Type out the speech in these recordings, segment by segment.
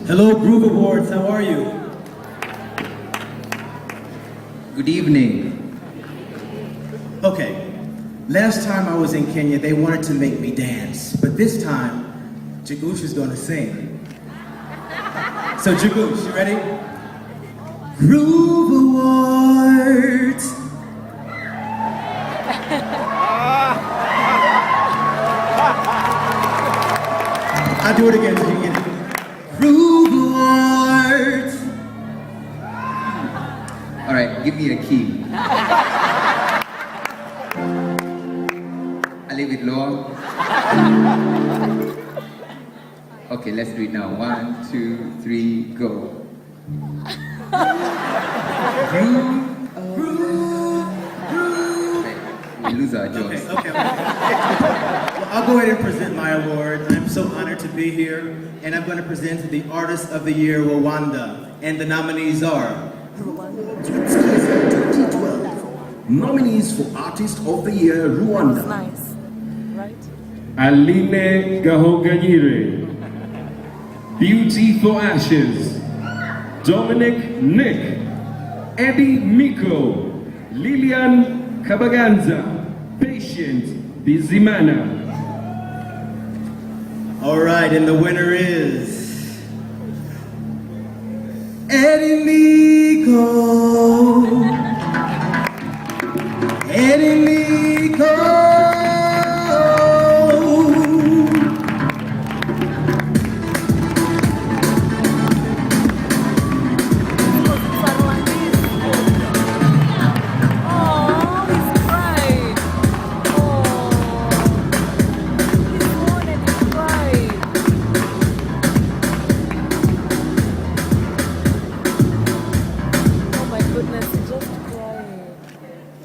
Hello, Groove Awards. How are you? Good evening. Okay. Last time I was in Kenya, they wanted to make me dance, but this time, Jagoosh is going to sing. So Jagoosh, you ready? Groove Awards. I'll do it again so you can get it. Groove Awards. All right, give me a key. I leave it low. Okay, let's do it now. 1, 2, 3, go. Okay, we lose our jokes. Okay. Well, I'll go ahead and present my award. I'm so honored to be here, and I'm going to present the Artist of the Year, Rwanda, and the nominees are 2012 nominees for Artist of the Year, Rwanda. Nice, right? Aline Gahoganyire, Beauty for Ashes, Dominic Nick, Eddie Mico, Lilian Kabaganza, Patient Bizimana. all right, and the winner is Eddie Mico. Eddie Mico.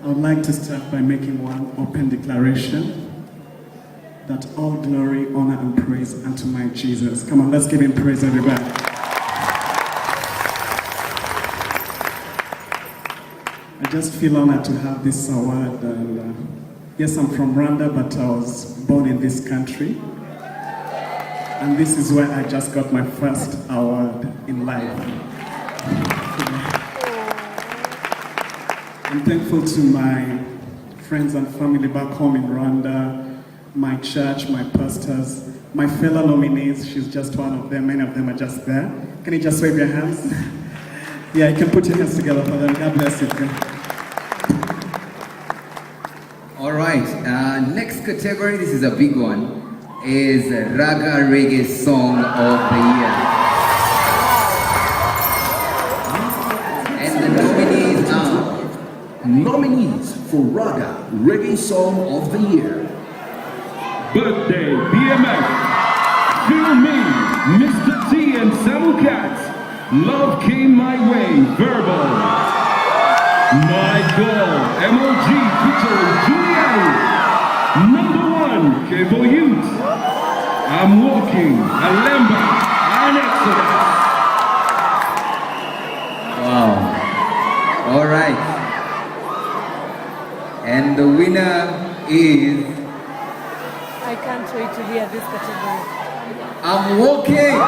I would like to start by making one open declaration that all glory, honor, and praise unto my Jesus. Come on, let's give him praise, everybody. I just feel honored to have this award. And, yes, I'm from Rwanda, but I was born in this country. And this is where I just got my first award in life. I'm thankful to my friends and family back home in Rwanda, my church, my pastors, my fellow nominees. She's just one of them. Many of them are just there. Can you just wave your hands? Yeah, you can put your hands together for them. God bless you. All right, next category, this is a big one, is Raga Reggae Song of the Year. And the nominees are Nominees for Raga Reggae Song of the Year. Birthday, BMF, Feel Me, Mr. T and Samu Cat, Love Came My Way, Verbal, My Girl, MOG featuring Julian, Number 1, Cable Youth, I'm Walking, Alemba, and Exodus. wow. All right. And the winner is I can't wait to hear this category. I'm Walking.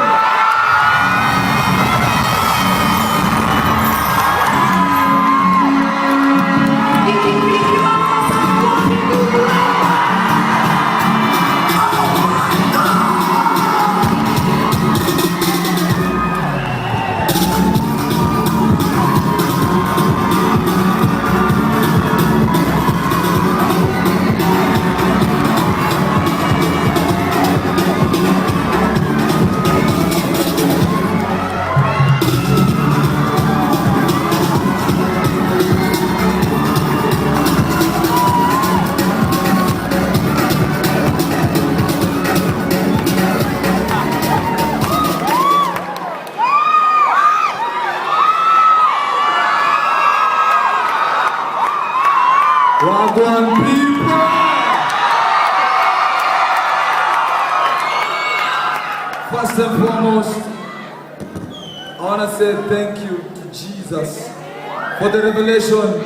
Wagwan people! First and foremost, I want to say thank you to Jesus for the revelation.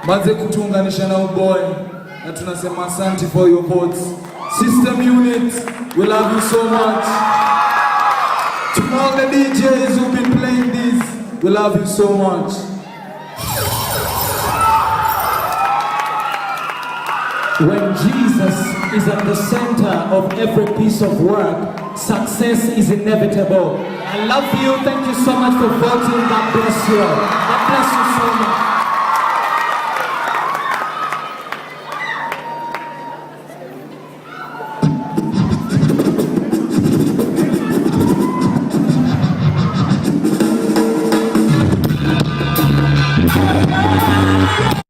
Manze kutuunganisha na boy, na tunasema asante for your votes. System unit, we love you so much. To all the DJs who've been playing this, we love you so much. When Jesus is at the center of every piece of work, success is inevitable. I love you. Thank you so much for voting. God bless you. God bless you so much.